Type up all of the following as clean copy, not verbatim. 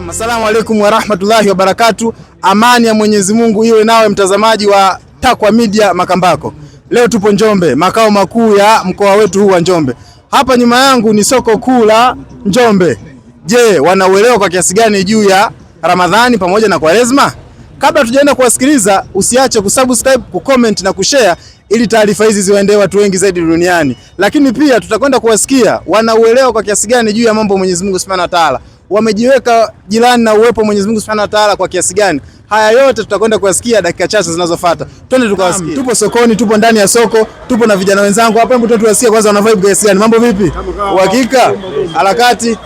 Naam, asalamu alaykum wa rahmatullahi wa barakatuh. Amani ya Mwenyezi Mungu iwe nawe mtazamaji wa Takwa Media Makambako. Leo tupo Njombe, makao makuu ya mkoa wetu huu wa Njombe. Hapa nyuma yangu ni soko kuu la Njombe. Je, wanauelewa kwa kiasi gani juu ya Ramadhani pamoja na Kwaresma? Kabla tujaenda kuwasikiliza, usiache kusubscribe, kucomment na kushare ili taarifa hizi ziwaendee watu wengi zaidi duniani. Lakini pia tutakwenda kuwasikia wanauelewa kwa kiasi gani juu ya mambo Mwenyezi Mungu Subhanahu wa Ta'ala. Wamejiweka jirani na uwepo Mwenyezi Mungu Subhanahu wa Ta'ala kwa kiasi gani? Haya yote tutakwenda kuwasikia dakika chache zinazofuata. Twende tukawasikie. Tupo sokoni, tupo ndani ya soko, tupo na vijana wenzangu hapa. Hebu tuwasikie kwanza wana vibe kiasi gani. Mambo vipi? Uhakika? Harakati?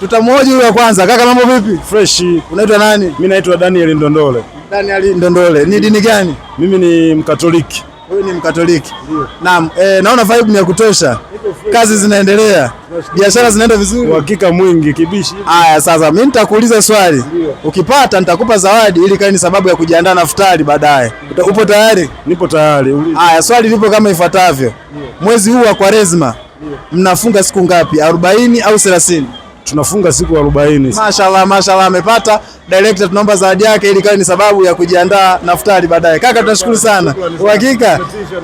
Tutamhoji yule wa kwanza. Kaka, mambo vipi? Fresh. Unaitwa nani? Mimi naitwa Daniel Ndondole. Daniel Ndondole. Ni dini gani? Mimi ni Mkatoliki. Wewe ni Mkatoliki? Ndio. Naam, naona vibe ni ya kutosha. Kazi zinaendelea. Biashara zinaenda vizuri. Uhakika mwingi kibishi. Haya, sasa mimi nitakuuliza swali. Ukipata nitakupa zawadi ili kae ni sababu ya kujiandaa na futari baadaye. Upo tayari? Nipo tayari. Haya, swali lipo kama ifuatavyo. Mwezi huu wa Kwaresma mnafunga siku ngapi? 40 au 30? Tunafunga siku 40. Mashaallah, mashaallah, amepata. Director tunaomba zawadi yake ili kae ni sababu ya kujiandaa na futari baadaye. Kaka, tunashukuru sana. Uhakika.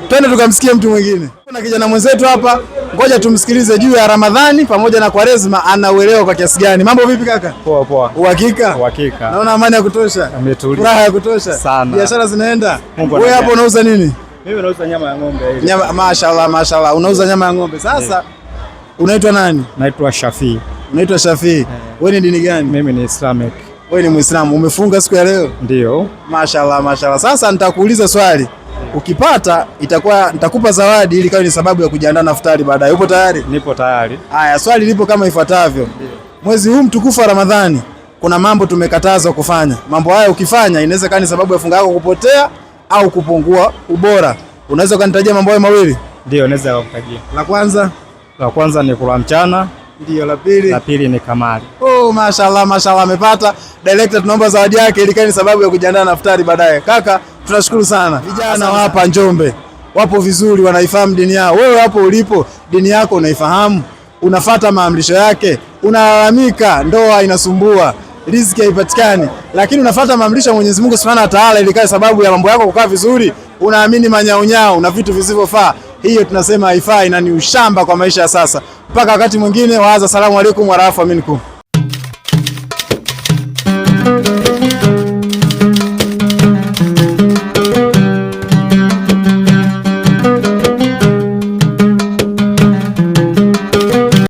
Twende tukamsikie mtu mwingine. Kuna kijana mwenzetu hapa, ngoja tumsikilize juu ya Ramadhani pamoja na Kwaresma anauelewa kwa kiasi gani. Mambo vipi kaka? Poa poa. Uhakika? Uhakika. Naona amani ya kutosha. Ametulia. Furaha ya kutosha. Sana. Biashara zinaenda. Wewe hapo unauza nini? Mimi nauza nyama ya ng'ombe ile. Nyama, mashaallah, mashaallah. Unauza nyama ya ng'ombe. Sasa unaitwa nani? Naitwa Shafii. Unaitwa Shafii. Wewe ni dini gani? Mimi ni Islamic. Wewe ni Muislamu. Umefunga siku ya leo? Ndio. Mashaallah, mashaallah. Sasa nitakuuliza swali. Ukipata nitakupa zawadi ili kawe ni sababu ya kujiandaa na futari baadaye. Upo tayari? Nipo tayari. Haya, swali lipo kama ifuatavyo. Mwezi huu mtukufu wa Ramadhani kuna mambo tumekatazwa kufanya. Mambo haya ukifanya inaweza kuwa ni sababu ya funga yako kupotea au kupungua ubora. Unaweza kunitajia mambo hayo mawili? Ndio, naweza kukutajia. La kwanza? La kwanza ni kula mchana. Ndio. La pili? La pili ni kamari. Oh, mashaallah, mashaallah, amepata. Director tunaomba zawadi yake ili kawe ni sababu ya kujiandaa na futari baadaye. Kaka, tunashukuru sana. Vijana hapa Njombe wapo vizuri, wanaifahamu dini yao. Wewe hapo ulipo, dini yako unaifahamu? Unafuata maamrisho yake? Unalalamika ndoa inasumbua, riziki haipatikani, lakini unafuata maamrisho ya Mwenyezi Mungu Subhanahu wa Ta'ala ili kae sababu ya mambo yako kukaa vizuri? Unaamini manyaunyao na vitu visivyofaa? Hiyo tunasema haifai na ni ushamba kwa maisha ya sasa. Mpaka wakati mwingine, waaza, salamu alaykum wa rahmatullahi minkum.